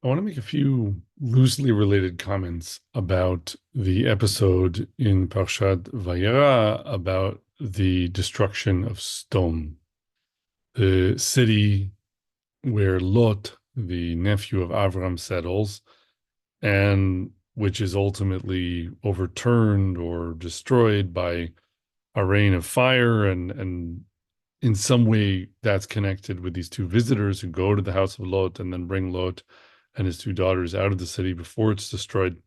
I want to make a few loosely related comments about the episode in Parshat Vayera about the destruction of Sodom, the city where Lot, the nephew of Avram, settles, and which is ultimately overturned or destroyed by a rain of fire. And in some way, that's connected with these two visitors who go to the house of Lot and then bring Lot and his two daughters out of the city before it's destroyed.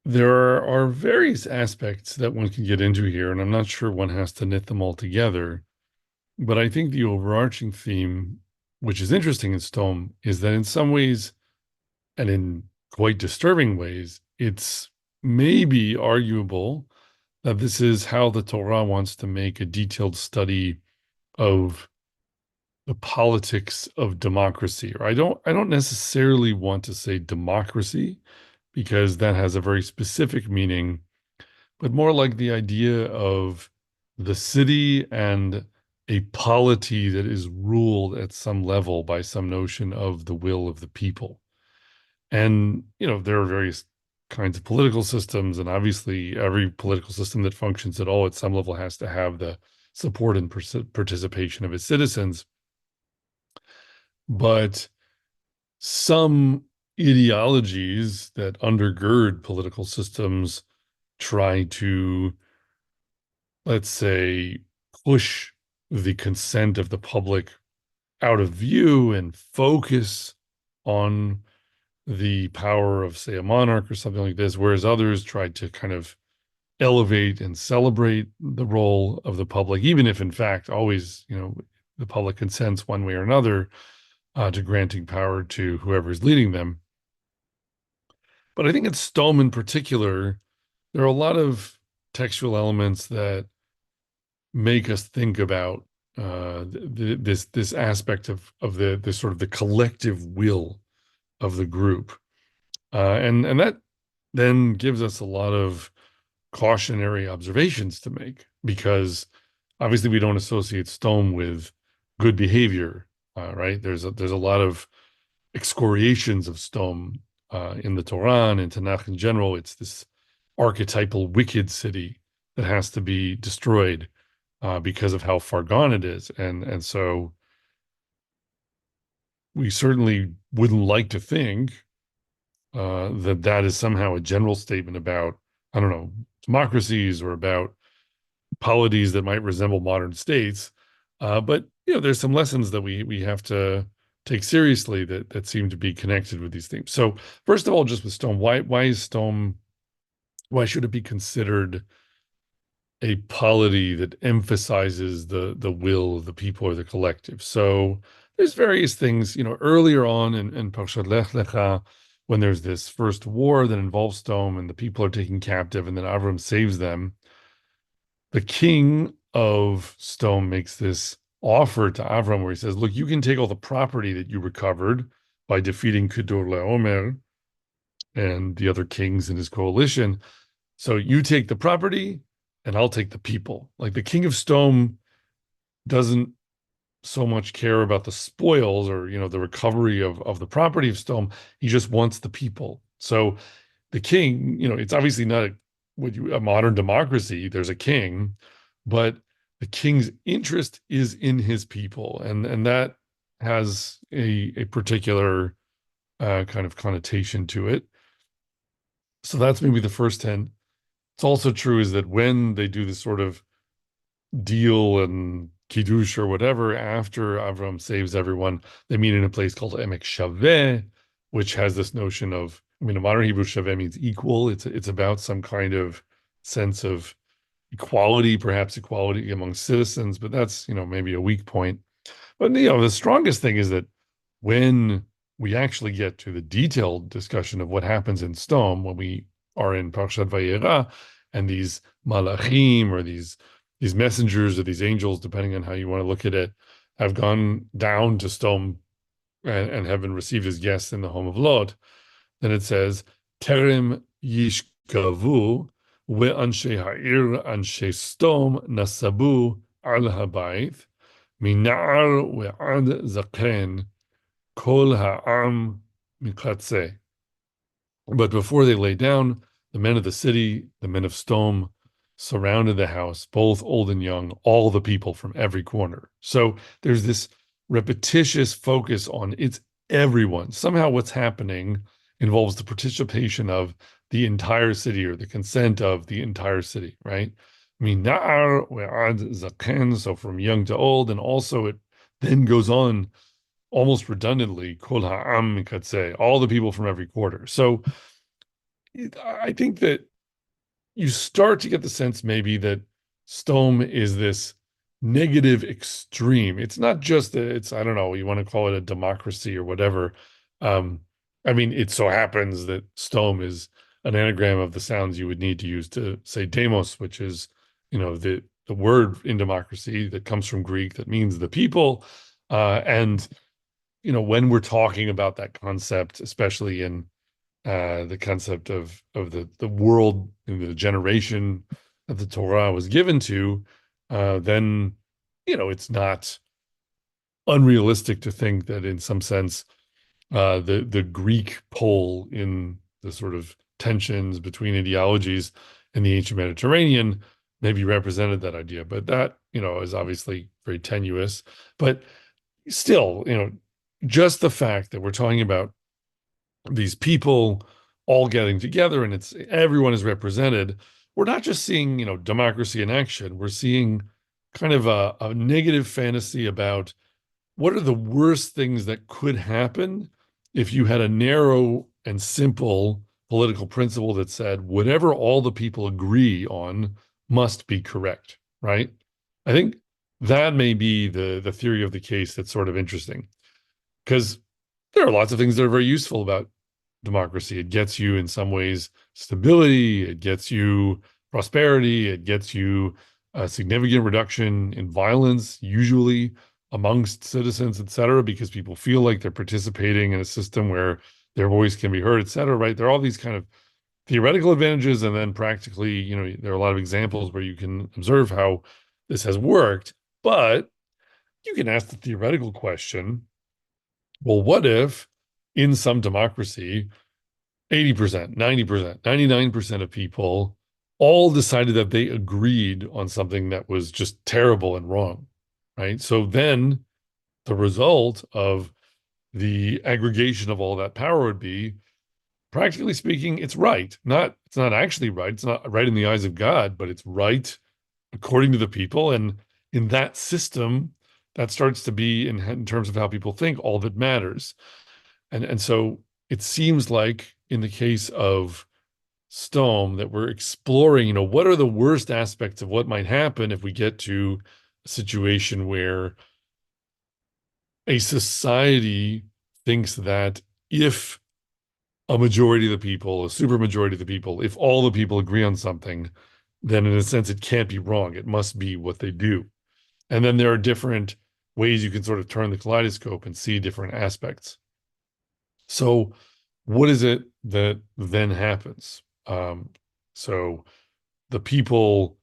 There are various aspects that one can get into here, and I'm not sure one has to knit them all together. But I think the overarching theme, which is interesting in Stone, is that in some ways, and in quite disturbing ways, it's maybe arguable that this is how the Torah wants to make a detailed study of the politics of democracy. Or I don't necessarily want to say democracy because that has a very specific meaning, but more like the idea of the city and a polity that is ruled at some level by some notion of the will of the people. And, there are various kinds of political systems, and obviously every political system that functions at all at some level has to have the support and participation of its citizens. But some ideologies that undergird political systems try to, let's say, push the consent of the public out of view and focus on the power of, say, a monarch or something like this, whereas others try to kind of elevate and celebrate the role of the public, even if in fact always, the public consents one way or another to granting power to whoever's leading them. But I think in Stone in particular, there are a lot of textual elements that make us think about this aspect of the sort of the collective will of the group, and that then gives us a lot of cautionary observations to make because obviously we don't associate Stone with good behavior, right? There's a lot of excoriations of Stone in the Torah and in Tanakh in general. It's this archetypal wicked city that has to be destroyed because of how far gone it is. And so we certainly wouldn't like to think that is somehow a general statement about, I don't know, democracies or about polities that might resemble modern states. But there's some lessons that we have to take seriously that seem to be connected with these themes. So first of all, just with Stone, why is Stone, why should it be considered a polity that emphasizes the will of the people or the collective? So there's various things, earlier on in Parshat Lech Lecha, when there's this first war that involves Stone and the people are taken captive, and then Avram saves them. The king of Stone makes this offer to Avram where he says, "Look, you can take all the property that you recovered by defeating Kedor Laomer and the other kings in his coalition. So you take the property and I'll take the people." Like the king of Stone doesn't so much care about the spoils or the recovery of the property of Stone. He just wants the people. So the king, it's obviously not a modern democracy. There's a king, but the king's interest is in his people, and that has a particular kind of connotation to it. So that's maybe the first 10. It's also true is that when they do this sort of deal and kiddush or whatever after Avram saves everyone, they meet in a place called Emek Shaveh, which has this notion of, in modern Hebrew, Shaveh means equal. It's about some kind of sense of equality, perhaps equality among citizens, but that's, maybe a weak point. But, the strongest thing is that when we actually get to the detailed discussion of what happens in Stone, when we are in Parshat Vayera, and these malachim or these messengers or these angels, depending on how you want to look at it, have gone down to Stone and have been received as guests in the home of Lot, then it says, Terem yishkavu ve'anshe ha'ir anshe Stom nasabu al habayit minar ve'ad zaken kol ha'am mikatse. But before they lay down, the men of the city, the men of Sodom, surrounded the house, both old and young, all the people from every corner. So there's this repetitious focus on it's everyone. Somehow what's happening involves the participation of the entire city or the consent of the entire city, right? I mean, na'ar we'ad zaken, so from young to old, and also it then goes on almost redundantly, kol ha'am could say, all the people from every quarter. So I think that you start to get the sense maybe that Stone is this negative extreme. It's not just that it's, I don't know, you want to call it a democracy or whatever. Um, I mean, it so happens that Stone is an anagram of the sounds you would need to use to say demos, which is, the word in democracy that comes from Greek that means the people. And when we're talking about that concept, especially in the concept of the world and the generation that the Torah was given to, then it's not unrealistic to think that in some sense the Greek pole in the sort of tensions between ideologies in the ancient Mediterranean maybe represented that idea, but that is obviously very tenuous. But still, just the fact that we're talking about these people all getting together and it's everyone is represented, we're not just seeing democracy in action, we're seeing kind of a negative fantasy about what are the worst things that could happen if you had a narrow and simple political principle that said whatever all the people agree on must be correct, right? I think that may be the theory of the case that's sort of interesting, because there are lots of things that are very useful about democracy. It gets you, in some ways, stability, it gets you prosperity, it gets you a significant reduction in violence, usually amongst citizens, et cetera, because people feel like they're participating in a system where their voice can be heard, et cetera, right? There are all these kind of theoretical advantages, and then practically, there are a lot of examples where you can observe how this has worked. But you can ask the theoretical question, well, what if in some democracy, 80%, 90%, 99% of people all decided that they agreed on something that was just terrible and wrong, right? So then the result of the aggregation of all that power would be, practically speaking, it's right. It's not actually right. It's not right in the eyes of God, but it's right according to the people. And in that system, that starts to be, in terms of how people think, all that matters. And so it seems like in the case of Stone that we're exploring, what are the worst aspects of what might happen if we get to a situation where a society thinks that if a majority of the people, a super majority of the people, if all the people agree on something, then in a sense it can't be wrong. It must be what they do. And then there are different ways you can sort of turn the kaleidoscope and see different aspects. So what is it that then happens? So the people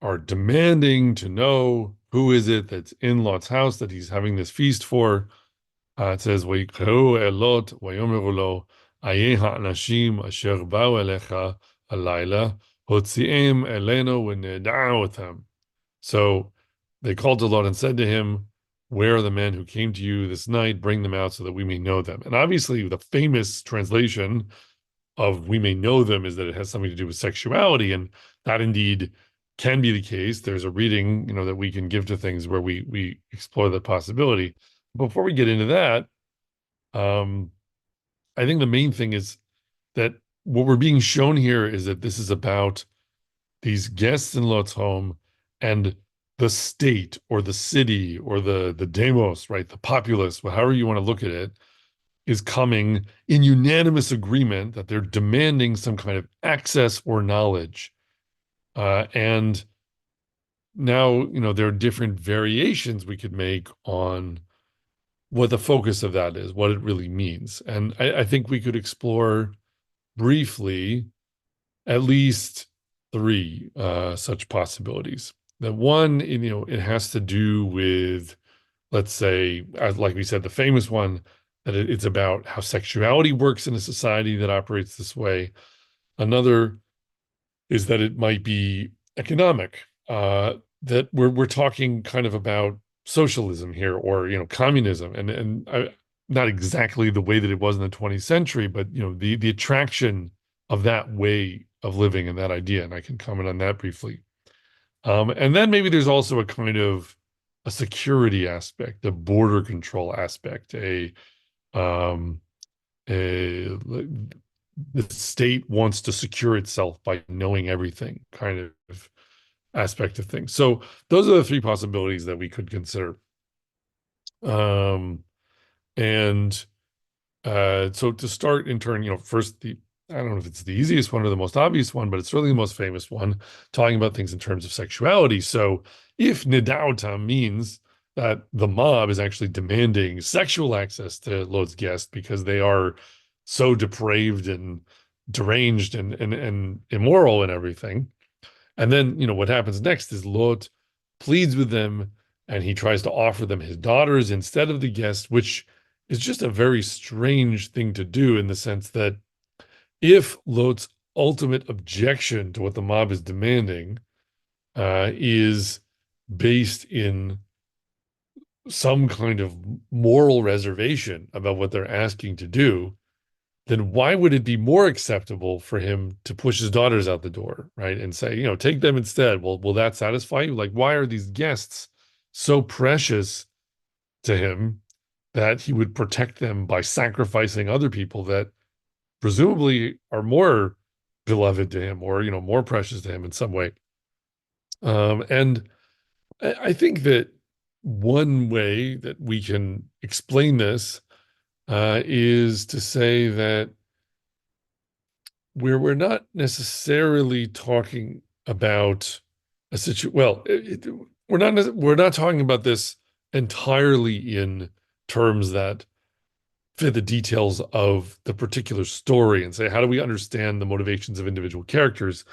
are demanding to know who is it that's in Lot's house that he's having this feast for. It says, "Vayikrehu el Lot vayomeru lo ayeh ha'anashim asher ba'u elecha halayla hotzi'em elenu v'neda'u otam." So they called to Lot and said to him, "Where are the men who came to you this night? Bring them out so that we may know them." And obviously, the famous translation of "we may know them" is that it has something to do with sexuality, and that indeed can be the case. There's a reading, that we can give to things where we explore that possibility. Before we get into that, um, I think the main thing is that what we're being shown here is that this is about these guests in Lot's home and the state or the city or the demos, right? The populace, however you want to look at it, is coming in unanimous agreement that they're demanding some kind of access or knowledge. And now, there are different variations we could make on what the focus of that is, what it really means. And I think we could explore briefly at least three such possibilities. The one, it has to do with, let's say, like we said, the famous one, that it's about how sexuality works in a society that operates this way. Another is that it might be economic, that we're talking kind of about socialism here, or communism, and not exactly the way that it was in the 20th century, but the attraction of that way of living and that idea, and I can comment on that briefly. And then maybe there's also a kind of a security aspect, a border control aspect, um, a the state wants to secure itself by knowing everything kind of aspect of things. So those are the three possibilities that we could consider. Um, and so to start in turn, first I don't know if it's the easiest one or the most obvious one, but it's really the most famous one, talking about things in terms of sexuality. So if nidauta means that the mob is actually demanding sexual access to Lot's guest because they are so depraved and deranged and immoral and everything. And then, what happens next is Lot pleads with them and he tries to offer them his daughters instead of the guest, which is just a very strange thing to do in the sense that if Lot's ultimate objection to what the mob is demanding is based in some kind of moral reservation about what they're asking to do, then why would it be more acceptable for him to push his daughters out the door, right? And say, take them instead. Well, will that satisfy you? Like, why are these guests so precious to him that he would protect them by sacrificing other people that presumably are more beloved to him, or, more precious to him in some way? And I think that one way that we can explain this is to say that we're not necessarily talking about a situation. Well, we're not talking about this entirely in terms that fit the details of the particular story and say, how do we understand the motivations of individual characters?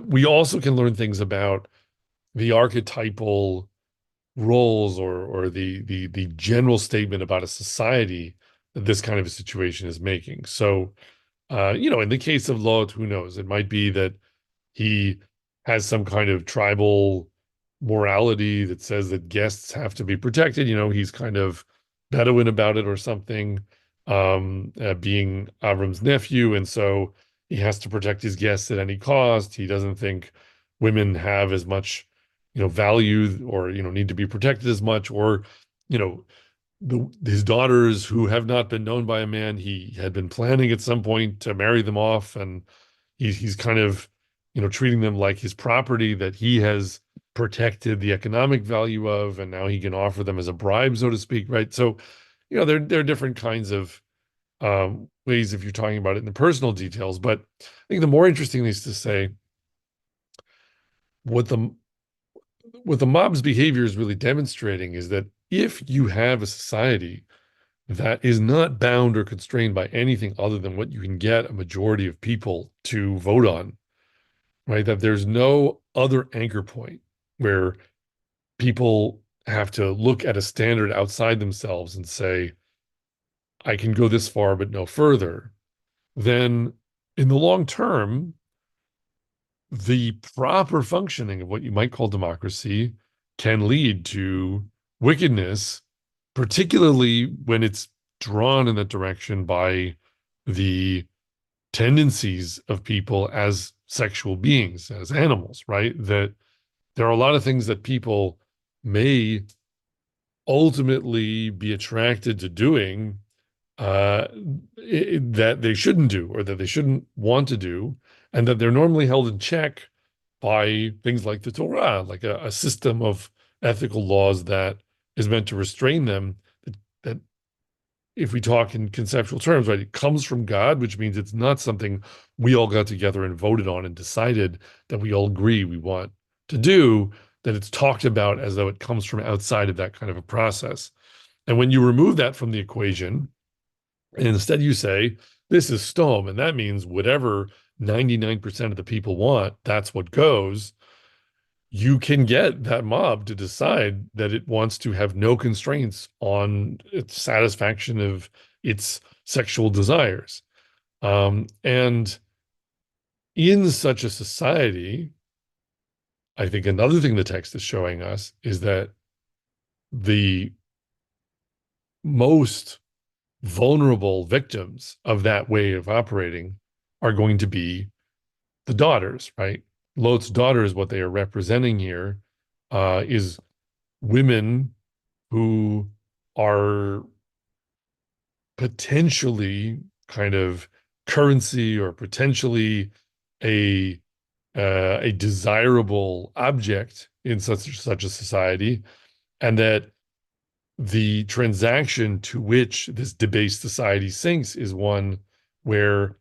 We also can learn things about the archetypal roles, or the general statement about a society that this kind of a situation is making. So, in the case of Lot, who knows? It might be that he has some kind of tribal morality that says that guests have to be protected. He's kind of Bedouin about it or something, being Avram's nephew. And so he has to protect his guests at any cost. He doesn't think women have as much, value, or, need to be protected as much, or, you know, his daughters who have not been known by a man, he had been planning at some point to marry them off, and he's kind of treating them like his property that he has protected the economic value of, and now he can offer them as a bribe, so to speak, right? So there are different kinds of ways if you're talking about it in the personal details, but I think the more interesting thing is to say what the what the mob's behavior is really demonstrating is that if you have a society that is not bound or constrained by anything other than what you can get a majority of people to vote on, right? That there's no other anchor point where people have to look at a standard outside themselves and say, I can go this far, but no further. Then in the long term, the proper functioning of what you might call democracy can lead to wickedness, particularly when it's drawn in that direction by the tendencies of people as sexual beings, as animals, right? That there are a lot of things that people may ultimately be attracted to doing uh, that they shouldn't do, or that they shouldn't want to do, and that they're normally held in check by things like the Torah, like a system of ethical laws that is meant to restrain them. That if we talk in conceptual terms, right, it comes from God, which means it's not something we all got together and voted on and decided that we all agree we want to do, that it's talked about as though it comes from outside of that kind of a process. And when you remove that from the equation, and instead you say, this is Sodom, and that means whatever 99% of the people want, that's what goes. You can get that mob to decide that it wants to have no constraints on its satisfaction of its sexual desires. And in such a society, I think another thing the text is showing us is that the most vulnerable victims of that way of operating are going to be the daughters, right? Lot's daughters, what they are representing here, is women who are potentially kind of currency or potentially a a desirable object in such a society, and that the transaction to which this debased society sinks is one where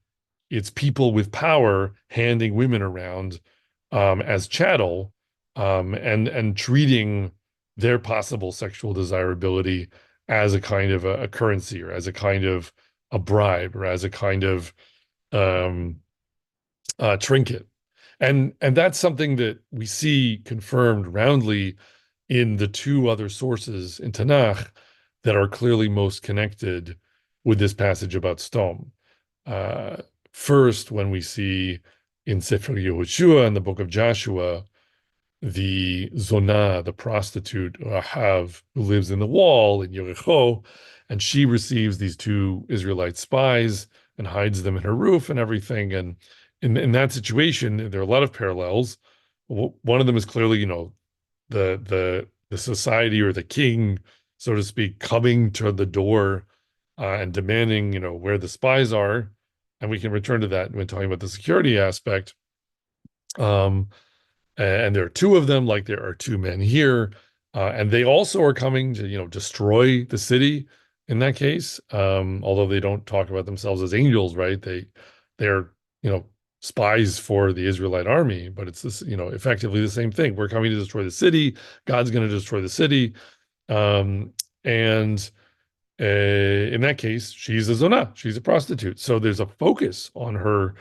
it's people with power handing women around as chattel, and treating their possible sexual desirability as a kind of a currency, or as a kind of a bribe, or as a kind of um, trinket. And that's something that we see confirmed roundly in the two other sources in Tanakh that are clearly most connected with this passage about Sodom. Uh, First, when we see in Sefer Yehoshua in the book of Joshua, the Zonah, the prostitute Rahav, who lives in the wall in Yericho, and she receives these two Israelite spies and hides them in her roof and everything. And in that situation, there are a lot of parallels. One of them is clearly, the society or the king, so to speak, coming to the door and demanding, where the spies are. And we can return to that when talking about the security aspect. Um, and there are two of them, like there are two men here, and they also are coming to destroy the city in that case. Although they don't talk about themselves as angels, right? They're spies for the Israelite army, but it's this effectively the same thing. We're coming to destroy the city. God's going to destroy the city, and in that case, she's a zonah, she's a prostitute. So there's a focus on her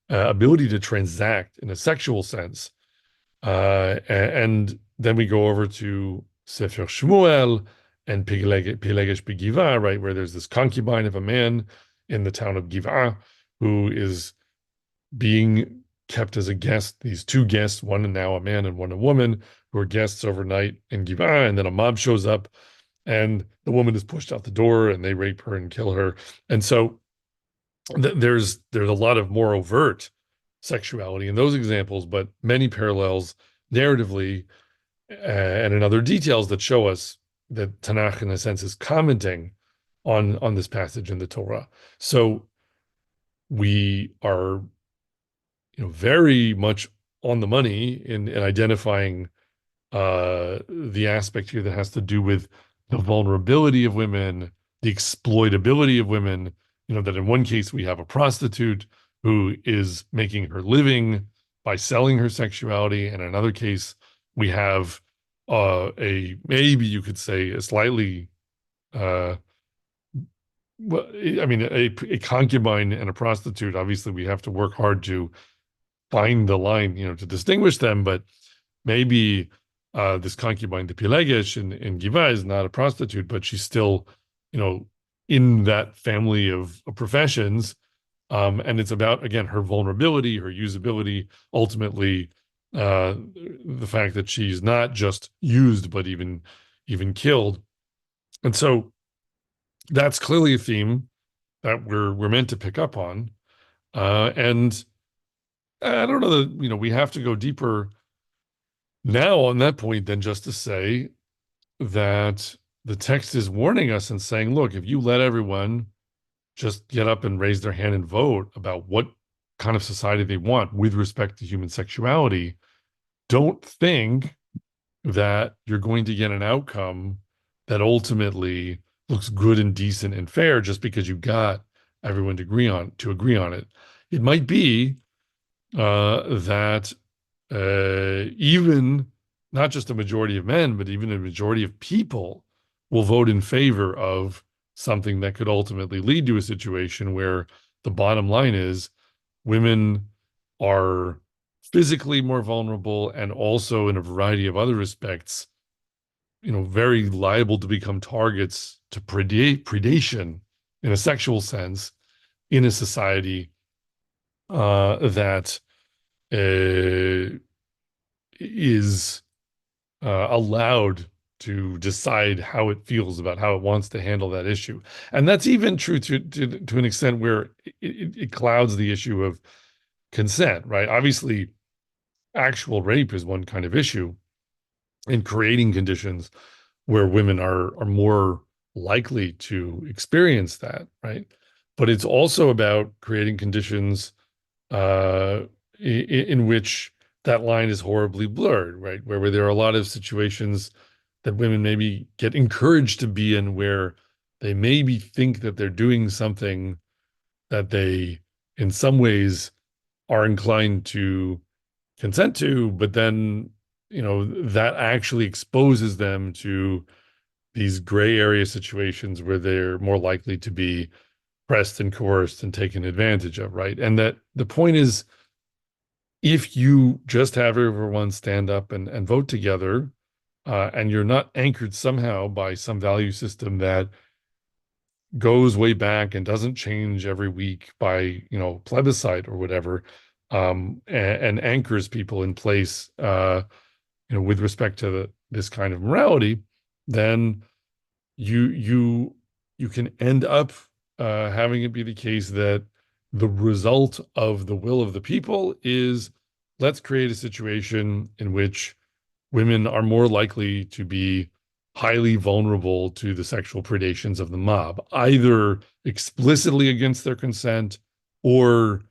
ability to transact in a sexual sense. And then we go over to Sefer Shmuel and Pilegesh Begiva, right, where there's this concubine of a man in the town of Giva who is being kept as a guest. These two guests, one now a man and one a woman, who are guests overnight in Giva, and then a mob shows up, and the woman is pushed out the door, and they rape her and kill her. And so there's a lot of more overt sexuality in those examples, but many parallels narratively and in other details that show us that Tanakh, in a sense, is commenting on this passage in the Torah. So we are, very much on the money in identifying the aspect here that has to do with the vulnerability of women, the exploitability of women. That in one case we have a prostitute who is making her living by selling her sexuality, and in another case we have a maybe you could say a slightly well, I mean, a concubine and a prostitute. Obviously, we have to work hard to find the line, to distinguish them. But maybe this concubine, the Pilegesh in Giva, is not a prostitute, but she's still, in that family of professions. And it's about, again, her vulnerability, her usability, ultimately, the fact that she's not just used, but even killed. And so that's clearly a theme that we're meant to pick up on. And I don't know that, we have to go deeper now on that point than just to say that the text is warning us and saying, look, if you let everyone just get up and raise their hand and vote about what kind of society they want with respect to human sexuality, don't think that you're going to get an outcome that ultimately looks good and decent and fair just because you got everyone to agree on it. It might be that even not just a majority of men, but even a majority of people will vote in favor of something that could ultimately lead to a situation where the bottom line is women are physically more vulnerable, and also in a variety of other respects, very liable to become targets to predation in a sexual sense in a society that uh, is allowed to decide how it feels about how it wants to handle that issue. And that's even true to an extent where it clouds the issue of consent, right? Obviously, actual rape is one kind of issue, and creating conditions where women are more likely to experience that, right? But it's also about creating conditions in which that line is horribly blurred, right? Where there are a lot of situations that women maybe get encouraged to be in where they maybe think that they're doing something that they, in some ways, are inclined to consent to, but then, that actually exposes them to these gray area situations where they're more likely to be pressed and coerced and taken advantage of, right? And that the point is, if you just have everyone stand up and vote together, and you're not anchored somehow by some value system that goes way back and doesn't change every week by, plebiscite or whatever, and anchors people in place, with respect to this kind of morality, then you you you can end up having it be the case that the result of the will of the people is, let's create a situation in which women are more likely to be highly vulnerable to the sexual predations of the mob, either explicitly against their consent or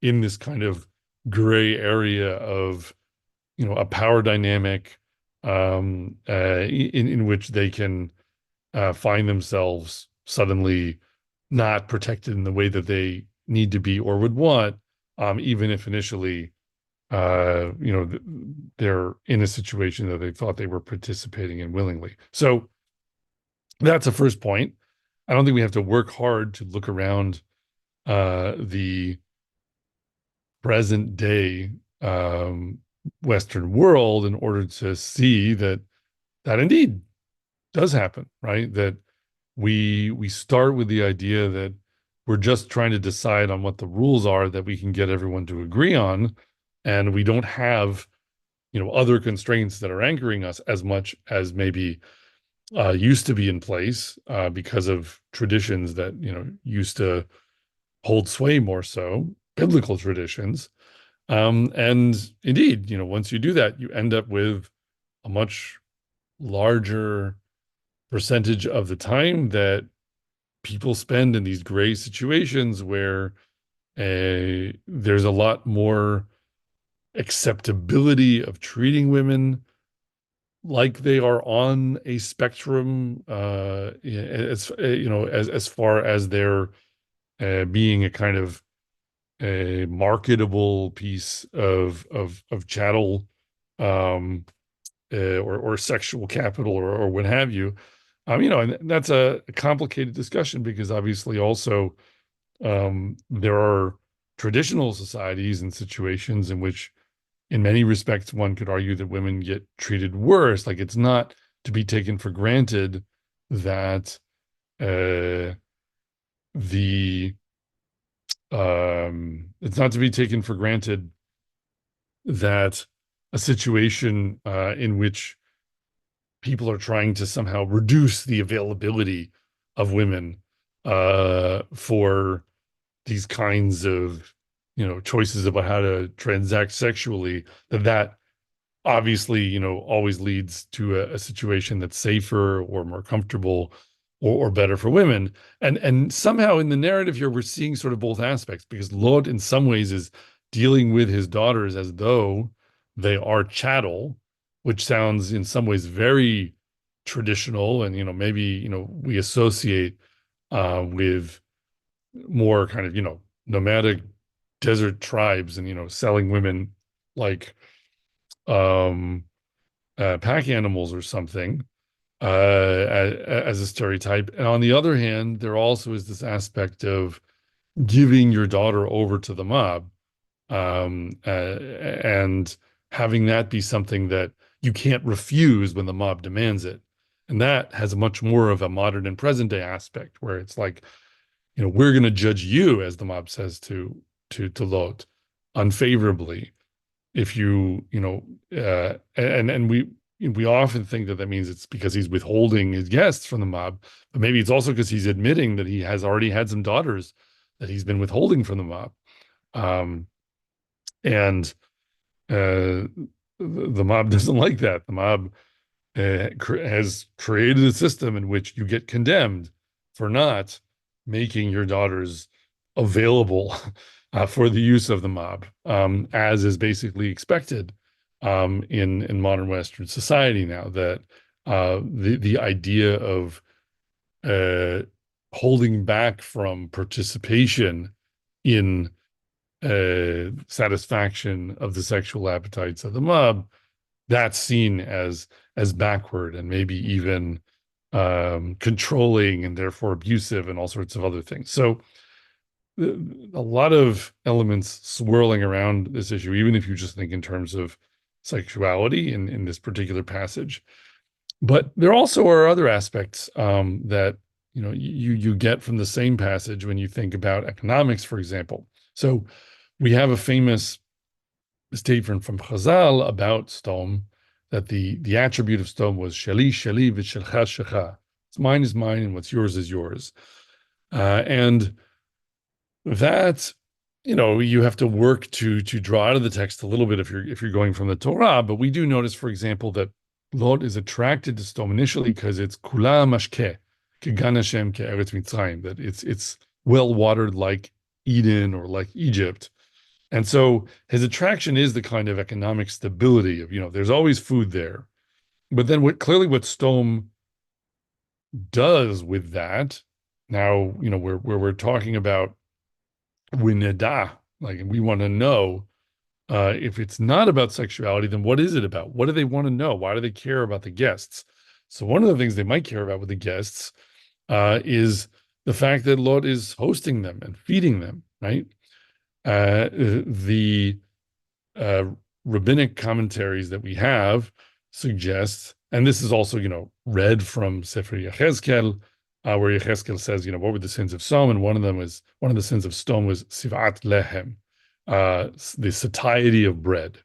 in this kind of gray area of, a power dynamic, in which they can find themselves suddenly not protected in the way that they need to be or would want, even if initially, they're in a situation that they thought they were participating in willingly. So that's a first point. I don't think we have to work hard to look around the present day Western world in order to see that indeed does happen, right? That we start with the idea that we're just trying to decide on what the rules are that we can get everyone to agree on, and we don't have, other constraints that are anchoring us as much as maybe used to be in place, because of traditions that, used to hold sway more so, biblical traditions. And indeed, once you do that, you end up with a much larger percentage of the time that people spend in these gray situations where there's a lot more acceptability of treating women like they are on a spectrum, as far as they're being a kind of a marketable piece of chattel, or sexual capital, or what have you. And that's a complicated discussion because obviously also, there are traditional societies and situations in which, in many respects, one could argue that women get treated worse. Like, it's not to be taken for granted that the it's not to be taken for granted that a situation in which people are trying to somehow reduce the availability of women for these kinds of, choices about how to transact sexually, that obviously, always leads to a situation that's safer or more comfortable, or better for women. And somehow in the narrative here, we're seeing sort of both aspects, because Lot in some ways is dealing with his daughters as though they are chattel, which sounds in some ways very traditional. And, maybe, we associate with more kind of, nomadic desert tribes and, selling women like um pack animals or something, as a stereotype. And on the other hand, there also is this aspect of giving your daughter over to the mob, and having that be something that you can't refuse when the mob demands it. And that has much more of a modern and present day aspect, where it's like, we're going to judge you, as the mob says to Lot, unfavorably if and we often think that means it's because he's withholding his guests from the mob, but maybe it's also because he's admitting that he has already had some daughters that he's been withholding from the mob. Um, and the mob doesn't like that. The mob has created a system in which you get condemned for not making your daughters available for the use of the mob, as is basically expected in modern Western society now. That the idea of uh, holding back from participation in satisfaction of the sexual appetites of the mob, that's seen as backward and maybe even controlling and therefore abusive and all sorts of other things. So a lot of elements swirling around this issue, even if you just think in terms of sexuality in this particular passage. But there also are other aspects that you get from the same passage when you think about economics, for example. So we have a famous statement from Chazal about Sodom, that the attribute of Sodom was sheli sheli v'shelcha shecha. It's mine is mine, and what's yours is yours. And that, you have to work to draw out of the text a little bit if you're going from the Torah. But we do notice, for example, that Lot is attracted to Sodom initially because it's kula mashke, kegan Hashem ke'eretz Mitzrayim, that it's well watered like Eden or like Egypt. And so his attraction is the kind of economic stability of, there's always food there. But then what Sodom does with that, now, where we're talking about wineda, like we want to know, if it's not about sexuality, then what is it about? What do they want to know? Why do they care about the guests? So one of the things they might care about with the guests is the fact that Lot is hosting them and feeding them, right? The rabbinic commentaries that we have suggest, and this is also, read from Sefer Yechezkel, where Yechezkel says, what were the sins of Sodom? And one of the sins of Sodom was sivat lehem, the satiety of bread,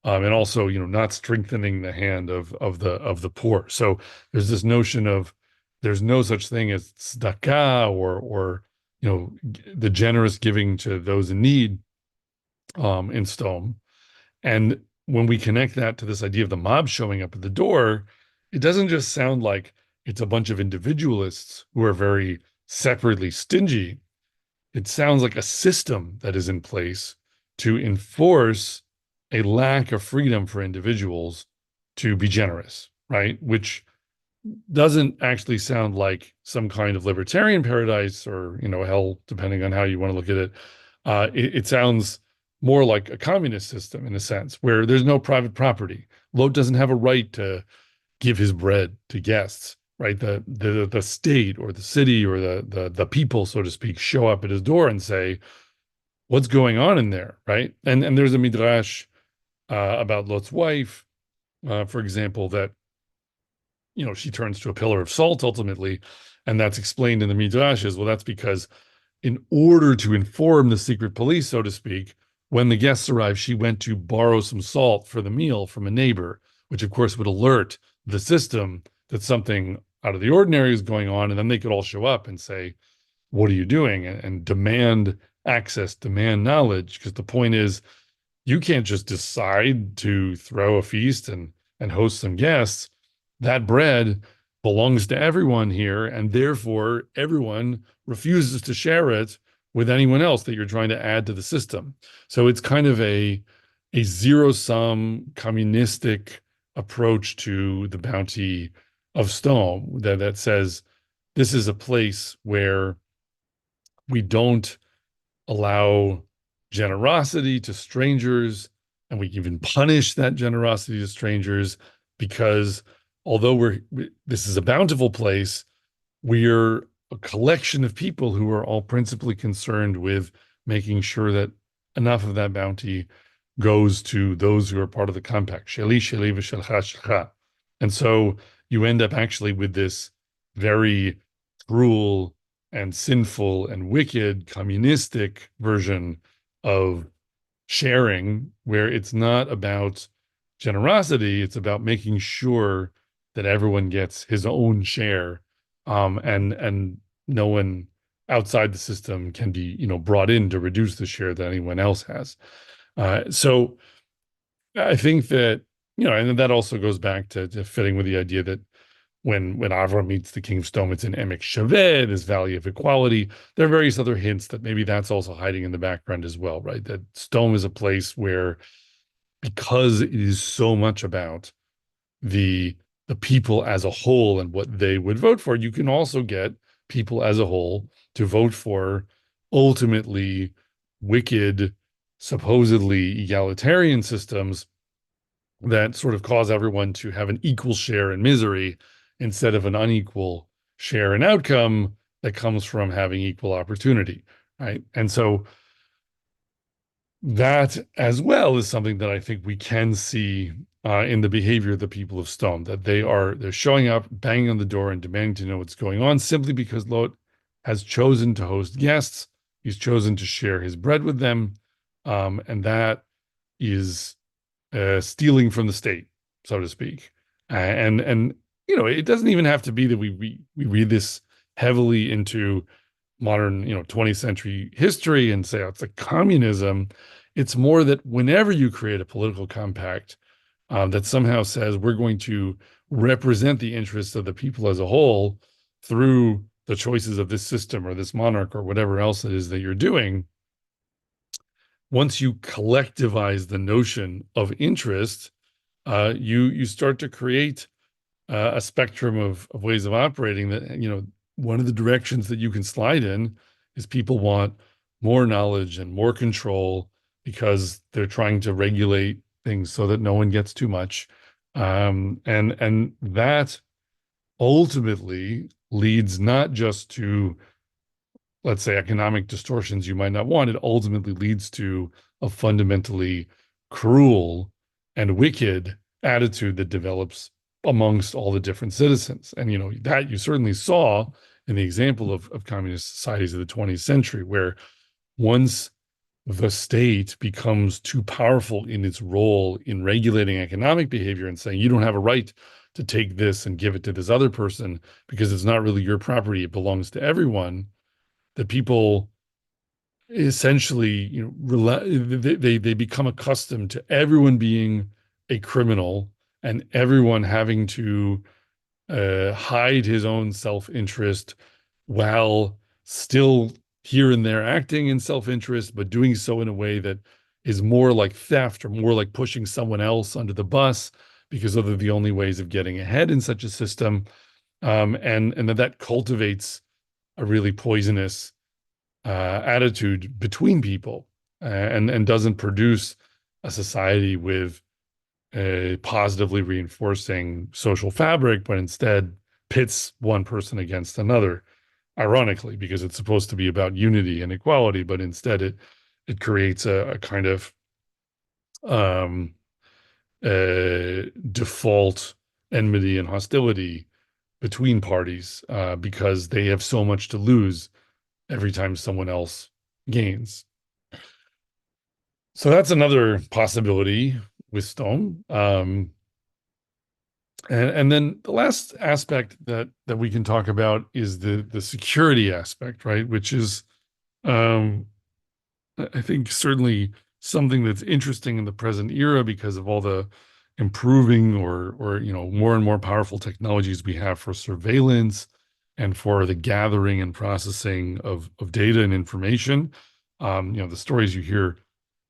and also, not strengthening the hand of the poor. So there's this notion of there's no such thing as tzedakah or the generous giving to those in need in Sodom. And when we connect that to this idea of the mob showing up at the door, it doesn't just sound like it's a bunch of individualists who are very separately stingy. It sounds like a system that is in place to enforce a lack of freedom for individuals to be generous, right? Which doesn't actually sound like some kind of libertarian paradise or, hell, depending on how you want to look at it. It sounds more like a communist system in a sense, where there's no private property. Lot doesn't have a right to give his bread to guests, right? The state or the city or the people, so to speak, show up at his door and say, what's going on in there, right? And there's a midrash about Lot's wife, for example, that she turns to a pillar of salt ultimately, and that's explained in the midrashes. Well, that's because in order to inform the secret police, so to speak, when the guests arrived, she went to borrow some salt for the meal from a neighbor, which of course would alert the system that something out of the ordinary is going on, and then they could all show up and say, what are you doing? And demand access, demand knowledge, because the point is, you can't just decide to throw a feast and host some guests. That bread belongs to everyone here, and therefore everyone refuses to share it with anyone else that you're trying to add to the system. So it's kind of a zero-sum communistic approach to the bounty of Sodom that says this is a place where we don't allow generosity to strangers, and we even punish that generosity to strangers, because although this is a bountiful place, we're a collection of people who are all principally concerned with making sure that enough of that bounty goes to those who are part of the compact. Sheli, sheli, v'shelcha, shelcha. And so you end up actually with this very cruel and sinful and wicked communistic version of sharing, where it's not about generosity, it's about making sure that everyone gets his own share, and no one outside the system can be, brought in to reduce the share that anyone else has. So I think that, and that also goes back to fitting with the idea that when Avram meets the king of Sodom, it's in Emek Shaveh, this valley of equality. There are various other hints that maybe that's also hiding in the background as well, right? That Sodom is a place where, because it is so much about the the people as a whole and what they would vote for, you can also get people as a whole to vote for ultimately wicked, supposedly egalitarian systems that sort of cause everyone to have an equal share in misery instead of an unequal share in outcome that comes from having equal opportunity, right? And so that as well is something that I think we can see in the behavior of the people of Stone, that they're showing up, banging on the door, and demanding to know what's going on simply because Lot has chosen to host guests. He's chosen to share his bread with them, and that is stealing from the state, so to speak. And it doesn't even have to be that we read this heavily into modern 20th century history and say, oh, it's like communism. It's more that whenever you create a political compact that somehow says we're going to represent the interests of the people as a whole through the choices of this system or this monarch or whatever else it is that you're doing, once you collectivize the notion of interest, you start to create a spectrum of ways of operating that, one of the directions that you can slide in is people want more knowledge and more control because they're trying to regulate things so that no one gets too much. And that ultimately leads not just to, let's say, economic distortions you might not want. It ultimately leads to a fundamentally cruel and wicked attitude that develops amongst all the different citizens. And, that you certainly saw in the example of communist societies of the 20th century, where once the state becomes too powerful in its role in regulating economic behavior and saying, you don't have a right to take this and give it to this other person because it's not really your property, it belongs to everyone, that people essentially, they become accustomed to everyone being a criminal and everyone having to hide his own self-interest while still here and there acting in self-interest, but doing so in a way that is more like theft or more like pushing someone else under the bus because those are the only ways of getting ahead in such a system. And that cultivates a really poisonous attitude between people, and doesn't produce a society with a positively reinforcing social fabric, but instead pits one person against another, ironically, because it's supposed to be about unity and equality, but instead it creates a kind of um, default enmity and hostility between parties because they have so much to lose every time someone else gains. So that's another possibility with Stone. And then the last aspect that we can talk about is the security aspect, right? Which is, um, I think, certainly something that's interesting in the present era because of all the improving or more and more powerful technologies we have for surveillance and for the gathering and processing of data and information. The stories you hear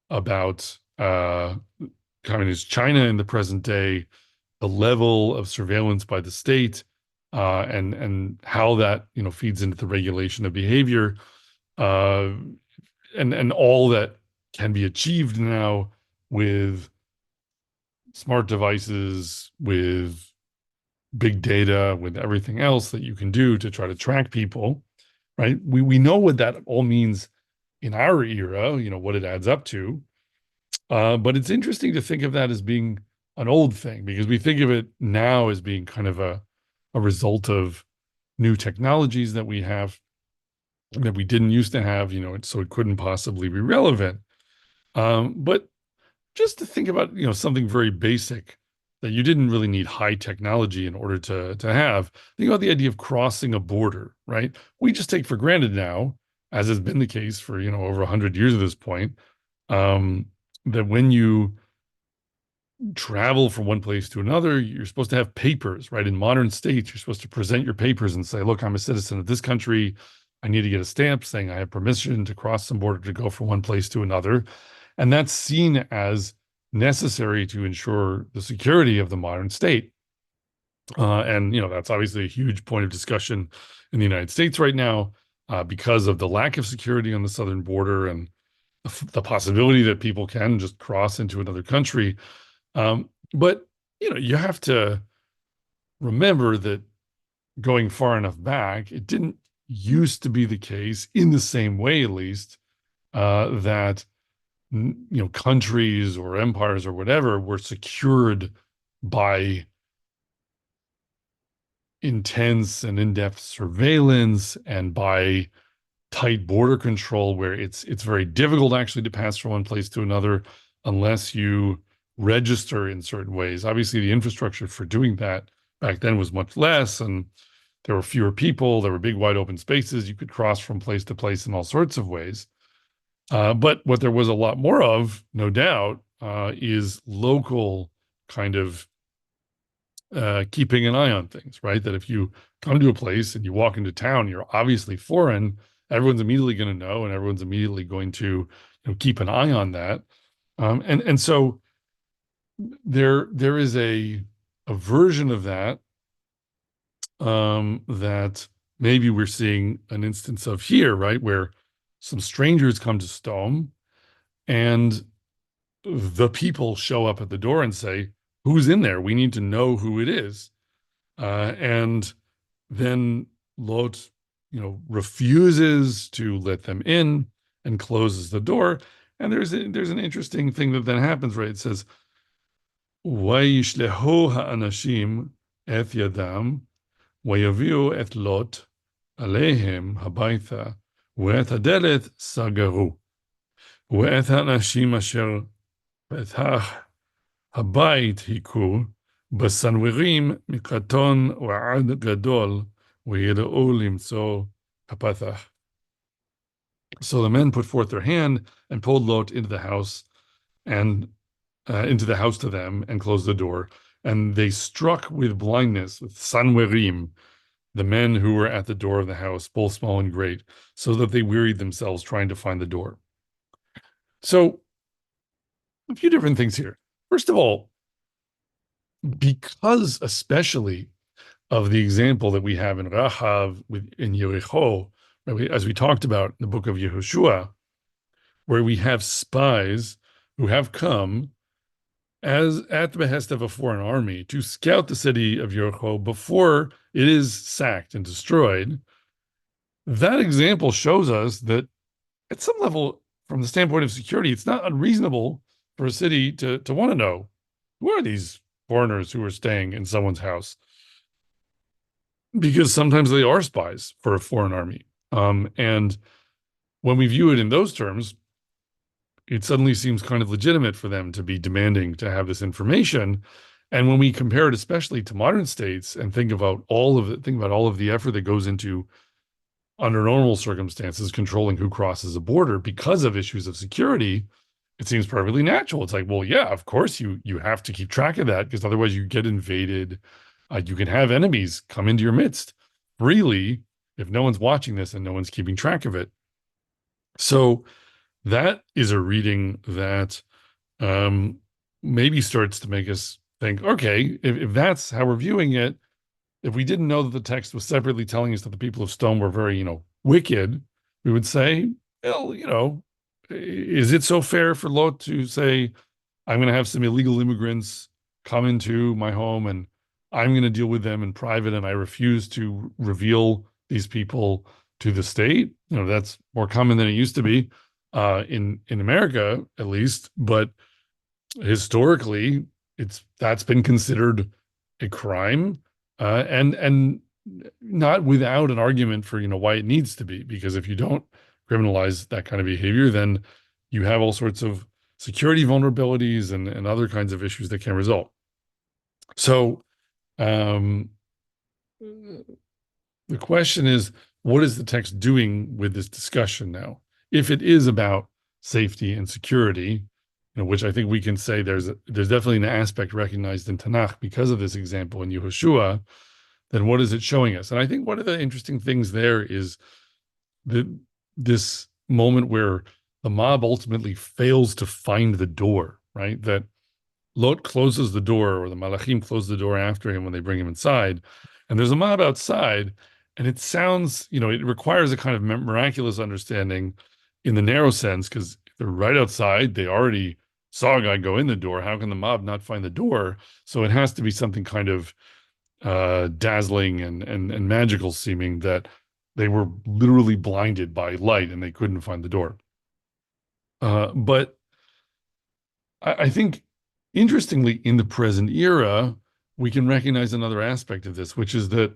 about communist China in the present day, the level of surveillance by the state, and how that feeds into the regulation of behavior, uh, and all that can be achieved now with smart devices, with big data, with everything else that you can do to try to track people, right? We know what that all means in our era, what it adds up to. But it's interesting to think of that as being an old thing because we think of it now as being kind of a result of new technologies that we have. that we didn't used to have, so it couldn't possibly be relevant. But just to think about, something very basic that you didn't really need high technology in order to have. Think about the idea of crossing a border, right? We just take for granted now, as has been the case for, over 100 years at this point, um, that when you travel from one place to another, you're supposed to have papers, right? In modern states, you're supposed to present your papers and say, look, I'm a citizen of this country. I need to get a stamp saying I have permission to cross some border to go from one place to another. And that's seen as necessary to ensure the security of the modern state. And, that's obviously a huge point of discussion in the United States right now because of the lack of security on the southern border and the possibility that people can just cross into another country. But you have to remember that going far enough back, it didn't used to be the case in the same way, at least, that countries or empires or whatever were secured by intense and in-depth surveillance and by tight border control, where it's very difficult actually to pass from one place to another unless you register in certain ways. Obviously, the infrastructure for doing that back then was much less, and there were fewer people. There were big, wide open spaces. You could cross from place to place in all sorts of ways. But what there was a lot more of, no doubt, is local kind of keeping an eye on things, right? That if you come to a place and you walk into town, you're obviously foreign. Everyone's immediately going to know, and everyone's immediately going to keep an eye on that. And so there is a version of that that maybe we're seeing an instance of here, right? Where some strangers come to Sodom and the people show up at the door and say, who's in there? We need to know who it is. And then Lot, refuses to let them in and closes the door. And there's an interesting thing that then happens, right? It says, "Vayishlehu ha'anashim et yadam, vayaviu et Lot aleihem habaytha, ve'et hadelet sagaru, ve'et ha'anashim asher פתח הבית היכו בסנוורים מקטון ועד גדול וידעו למצוא הפתח." So the men put forth their hand and pulled Lot into the house to them and closed the door. And they struck with blindness, with sanwerim, the men who were at the door of the house, both small and great, so that they wearied themselves trying to find the door. So a few different things here. First of all, because especially of the example that we have in Rahav in Yericho, as we talked about in the book of Yehoshua, where we have spies who have come as at the behest of a foreign army to scout the city of Yericho before it is sacked and destroyed. That example shows us that at some level, from the standpoint of security, it's not unreasonable for a city to want to know, who are these foreigners who are staying in someone's house? Because sometimes they are spies for a foreign army. And when we view it in those terms, it suddenly seems kind of legitimate for them to be demanding to have this information. And when we compare it especially to modern states and think about all of the effort that goes into, under normal circumstances, controlling who crosses a border because of issues of security, it seems perfectly natural. It's like, well, yeah, of course you have to keep track of that, because otherwise you get invaded. You can have enemies come into your midst freely if no one's watching this and no one's keeping track of it. So that is a reading that maybe starts to make us think, okay, if that's how we're viewing it, if we didn't know that the text was separately telling us that the people of Sodom were very, wicked, we would say, well, is it so fair for Lot to say, I'm going to have some illegal immigrants come into my home and I'm going to deal with them in private, and I refuse to reveal these people to the state? That's more common than it used to be in America, at least. But historically, that's been considered a crime. And not without an argument for, why it needs to be, because if you don't criminalize that kind of behavior, then you have all sorts of security vulnerabilities and other kinds of issues that can result. So, um, the question is, what is the text doing with this discussion now? If it is about safety and security, which I think we can say there's definitely an aspect recognized in Tanakh because of this example in Yehoshua, then what is it showing us? And I think one of the interesting things there is that this moment where the mob ultimately fails to find the door, right? That Lot closes the door, or the Malachim close the door after him when they bring him inside. And there's a mob outside. And it sounds, it requires a kind of miraculous understanding in the narrow sense, because they're right outside. They already saw a guy go in the door. How can the mob not find the door? So it has to be something kind of dazzling and magical seeming, that they were literally blinded by light and they couldn't find the door. But I think, interestingly, in the present era, we can recognize another aspect of this, which is that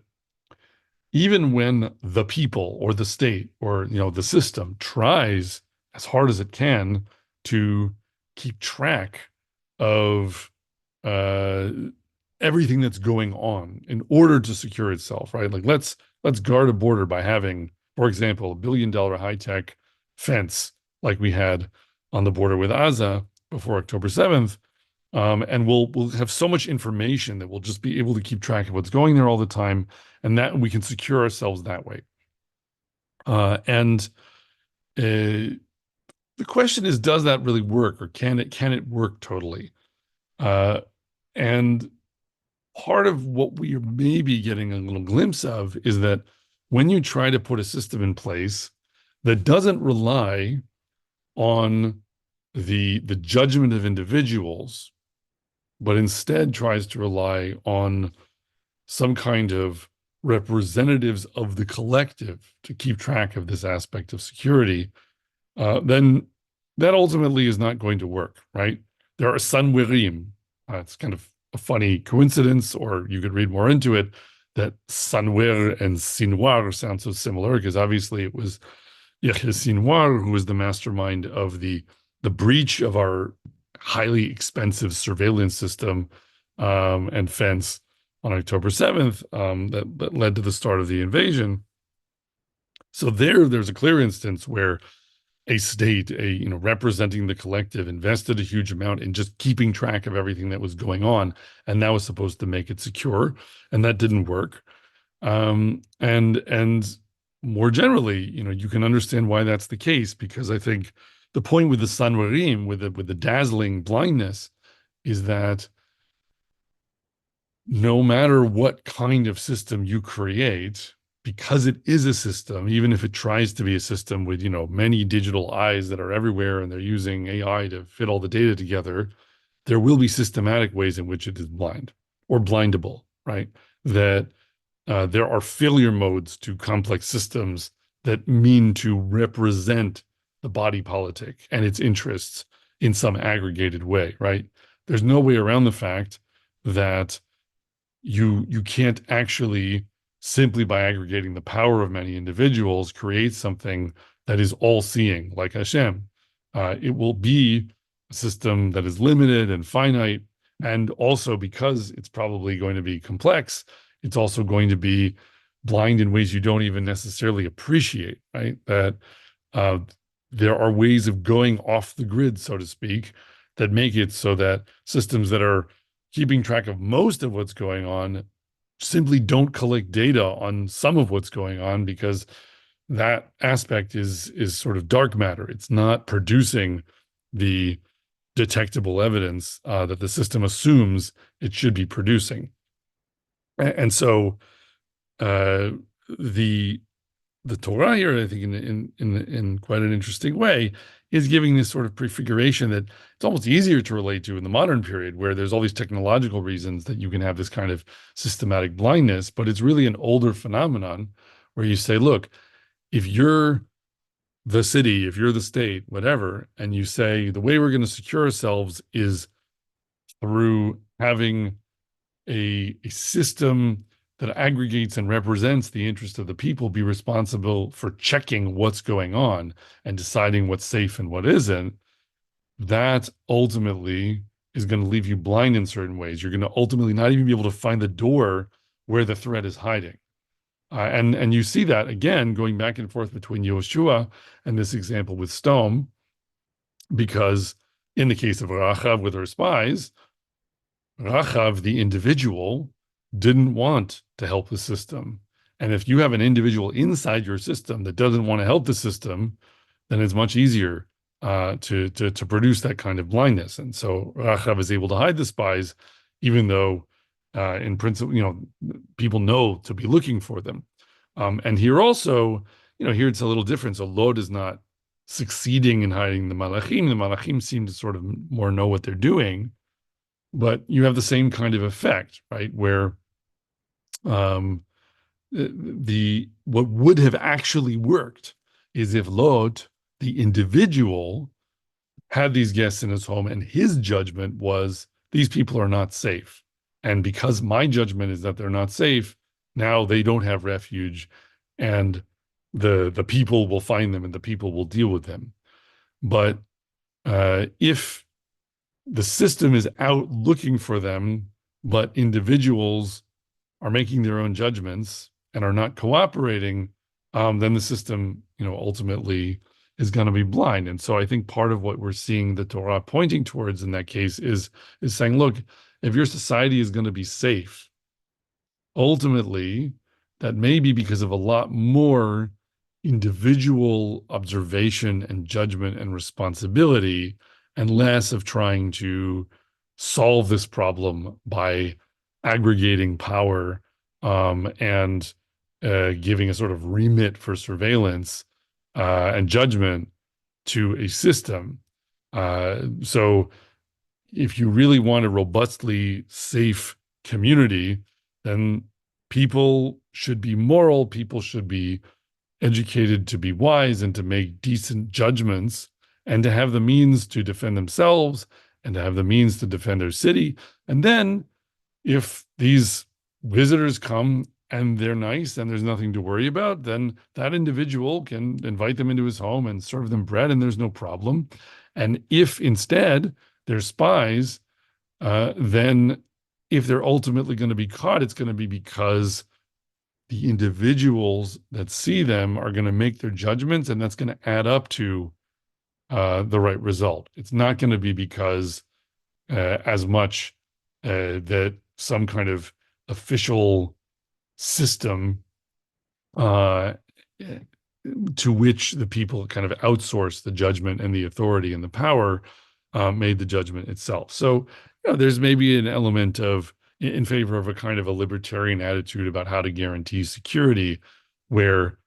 even when the people or the state or the system tries as hard as it can to keep track of uh, everything that's going on in order to secure itself, right? Like let's guard a border by having, for example, $1 billion high-tech fence like we had on the border with Gaza before October 7th. And we'll have so much information that we'll just be able to keep track of what's going there all the time, and that we can secure ourselves that way. And the question is, does that really work, or can it work totally? And part of what we are maybe getting a little glimpse of is that when you try to put a system in place that doesn't rely on the judgment of individuals, but instead tries to rely on some kind of representatives of the collective to keep track of this aspect of security, then that ultimately is not going to work, right? There are sanwirim. It's kind of a funny coincidence, or you could read more into it, that Sanwer and Sinwar sound so similar, because obviously it was Yahya Sinwar who was the mastermind of the breach of our highly expensive surveillance system and fence on October 7th that led to the start of the invasion. So there's a clear instance where a state, representing the collective, invested a huge amount in just keeping track of everything that was going on, and that was supposed to make it secure, and that didn't work. And more generally, you can understand why that's the case, because I think the point with the sanwarim, with the dazzling blindness, is that no matter what kind of system you create, because it is a system, even if it tries to be a system with, many digital eyes that are everywhere and they're using AI to fit all the data together, there will be systematic ways in which it is blind or blindable, right? That there are failure modes to complex systems that mean to represent the body politic and its interests in some aggregated way, right? There's no way around the fact that you can't actually, simply by aggregating the power of many individuals, create something that is all-seeing like Hashem. It will be a system that is limited and finite, and also, because it's probably going to be complex, it's also going to be blind in ways you don't even necessarily appreciate, right? That there are ways of going off the grid, so to speak, that make it so that systems that are keeping track of most of what's going on simply don't collect data on some of what's going on, because that aspect is sort of dark matter. It's not producing the detectable evidence that the system assumes it should be producing. And so the Torah here, I think, in quite an interesting way, is giving this sort of prefiguration that it's almost easier to relate to in the modern period, where there's all these technological reasons that you can have this kind of systematic blindness, but it's really an older phenomenon where you say, look, if you're the city, if you're the state, whatever, and you say the way we're going to secure ourselves is through having a system that aggregates and represents the interest of the people be responsible for checking what's going on and deciding what's safe and what isn't, that ultimately is going to leave you blind in certain ways. You're going to ultimately not even be able to find the door where the threat is hiding. And you see that again going back and forth between Yoshua and this example with Sodom, because in the case of Rachav with her spies, Rachav, the individual, didn't want to help the system. And if you have an individual inside your system that doesn't want to help the system, then it's much easier to produce that kind of blindness. And so Rachav is able to hide the spies, even though in principle, people know to be looking for them. And here also, here it's a little different. So Lod is not succeeding in hiding the Malachim. The Malachim seem to sort of more know what they're doing, but you have the same kind of effect, right? Where what would have actually worked is if Lod, the individual, had these guests in his home and his judgment was these people are not safe. And because my judgment is that they're not safe, now they don't have refuge, and the people will find them and the people will deal with them. But if the system is out looking for them, but individuals are making their own judgments and are not cooperating, then the system, ultimately is going to be blind. And so I think part of what we're seeing the Torah pointing towards in that case is saying, look, if your society is going to be safe, ultimately, that may be because of a lot more individual observation and judgment and responsibility, and less of trying to solve this problem by aggregating power and giving a sort of remit for surveillance and judgment to a system. So if you really want a robustly safe community, then people should be moral, people should be educated to be wise and to make decent judgments and to have the means to defend themselves and to have the means to defend their city. And then if these visitors come and they're nice and there's nothing to worry about, then that individual can invite them into his home and serve them bread and there's no problem. And if instead they're spies, then if they're ultimately going to be caught, it's going to be because the individuals that see them are going to make their judgments, and that's going to add up to the right result. It's not going to be because as much that some kind of official system to which the people kind of outsource the judgment and the authority and the power made the judgment itself. So, there's maybe an element of in favor of a kind of a libertarian attitude about how to guarantee security, where,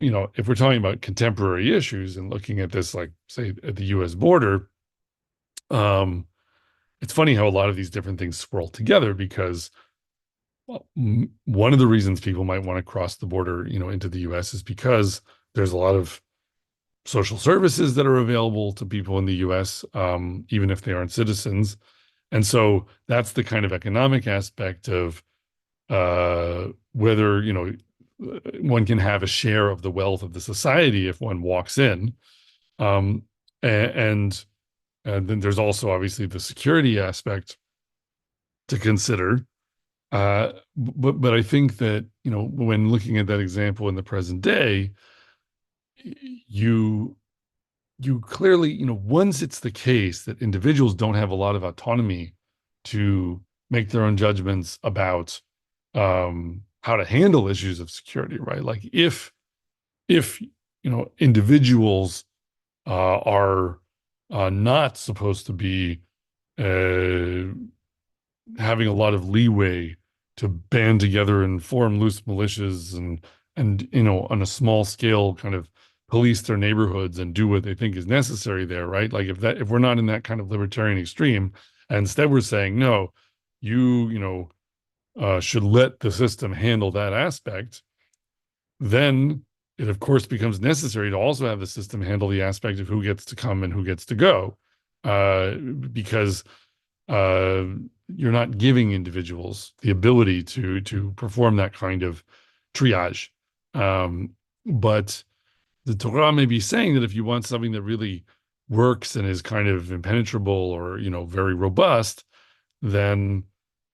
if we're talking about contemporary issues and looking at this, like say at the US border, it's funny how a lot of these different things swirl together because one of the reasons people might want to cross the border, into the US is because there's a lot of social services that are available to people in the US, even if they aren't citizens. And so that's the kind of economic aspect of whether, one can have a share of the wealth of the society if one walks in. And then there's also obviously the security aspect to consider. But I think that, when looking at that example in the present day, you clearly, once it's the case that individuals don't have a lot of autonomy to make their own judgments about how to handle issues of security, right? Like if individuals are not supposed to be having a lot of leeway to band together and form loose militias and on a small scale kind of police their neighborhoods and do what they think is necessary there, right? Like if we're not in that kind of libertarian extreme, and instead we're saying, no, you should let the system handle that aspect, then it of course becomes necessary to also have the system handle the aspect of who gets to come and who gets to go. Because uh, you're not giving individuals the ability to perform that kind of triage. Um, but the Torah may be saying that if you want something that really works and is kind of impenetrable or, very robust, then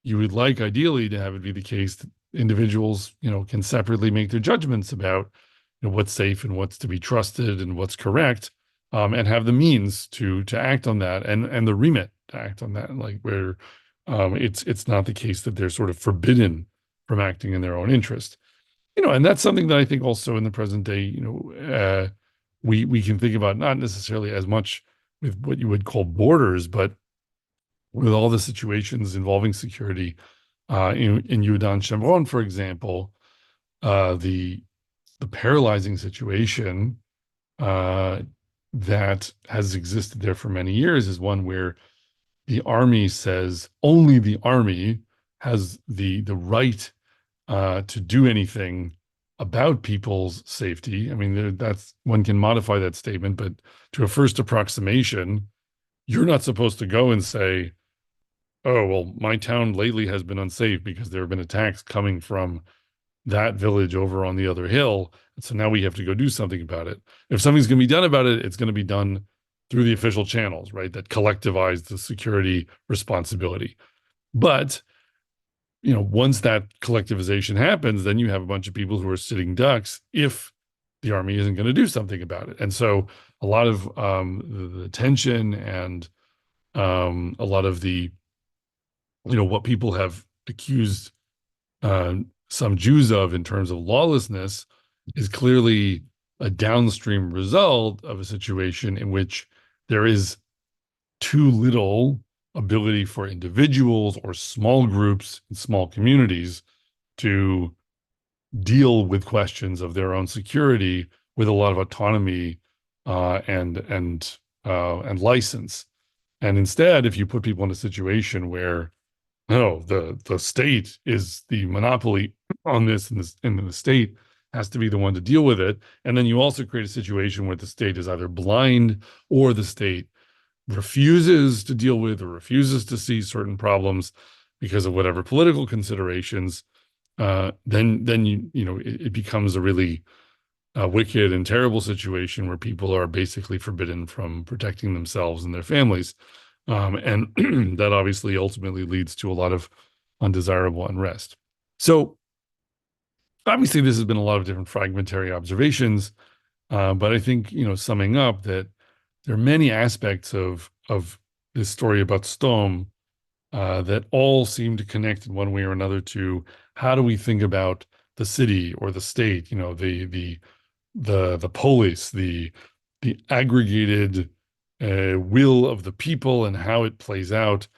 you would like ideally to have it be the case that individuals, can separately make their judgments about, what's safe and what's to be trusted and what's correct, and have the means to act on that and the remit to act on that, like where it's not the case that they're sort of forbidden from acting in their own interest. And that's something that I think also in the present day, we can think about not necessarily as much with what you would call borders, but with all the situations involving security in Yudan Shomron, for example, the paralyzing situation uh, that has existed there for many years is one where the army says only the army has the right to do anything about people's safety. I mean, that's one can modify that statement, but to a first approximation, you're not supposed to go and say, "Oh, well, my town lately has been unsafe because there have been attacks coming from that village over on the other hill. And so now we have to go do something about it." If something's going to be done about it, it's going to be done through the official channels, right? That collectivize the security responsibility. But once that collectivization happens, then you have a bunch of people who are sitting ducks if the army isn't going to do something about it. And so a lot of the tension and a lot of the, what people have accused uh, some Jews of in terms of lawlessness is clearly a downstream result of a situation in which there is too little ability for individuals or small groups and small communities to deal with questions of their own security with a lot of autonomy and license. And instead, if you put people in a situation where no, the state is the monopoly on this, and the state has to be the one to deal with it, and then you also create a situation where the state is either blind or the state refuses to deal with or refuses to see certain problems because of whatever political considerations, then it becomes a really wicked and terrible situation where people are basically forbidden from protecting themselves and their families. And that obviously ultimately leads to a lot of undesirable unrest. So obviously this has been a lot of different fragmentary observations, but I think, summing up that there are many aspects of this story about Sodom that all seem to connect in one way or another to how do we think about the city or the state, the polis, the aggregated will of the people and how it plays out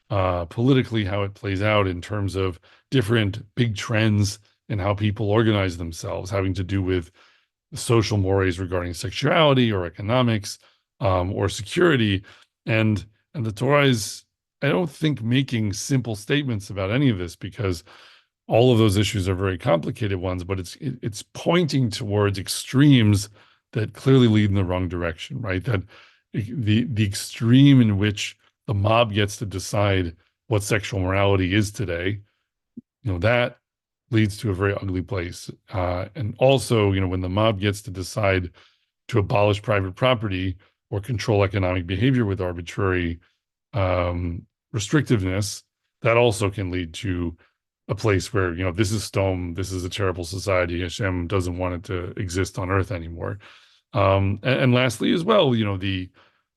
politically, how it plays out in terms of different big trends and how people organize themselves, having to do with social mores regarding sexuality or economics or security. And the Torah is, I don't think, making simple statements about any of this because all of those issues are very complicated ones, but it's pointing towards extremes that clearly lead in the wrong direction, right? That the extreme in which the mob gets to decide what sexual morality is today, that leads to a very ugly place. And also, when the mob gets to decide to abolish private property or control economic behavior with arbitrary restrictiveness, that also can lead to a place where, this is Sodom, this is a terrible society. Hashem doesn't want it to exist on earth anymore. And lastly, as well, the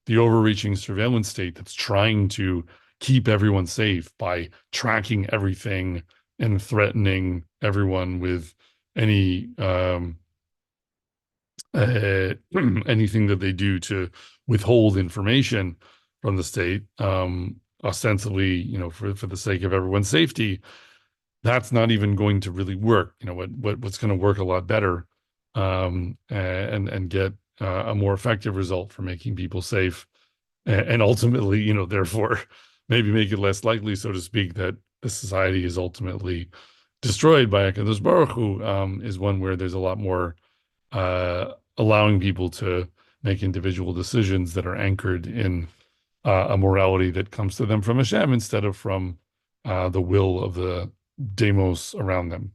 overreaching surveillance state that's trying to keep everyone safe by tracking everything and threatening everyone with any anything that they do to withhold information from the state, ostensibly, for the sake of everyone's safety. That's not even going to really work. What's going to work a lot better and get a more effective result for making people safe, and ultimately, therefore, maybe make it less likely, so to speak, that the society is ultimately destroyed by HaKadosh Baruch Hu, is one where there's a lot more allowing people to make individual decisions that are anchored in a morality that comes to them from Hashem instead of from the will of the demos around them.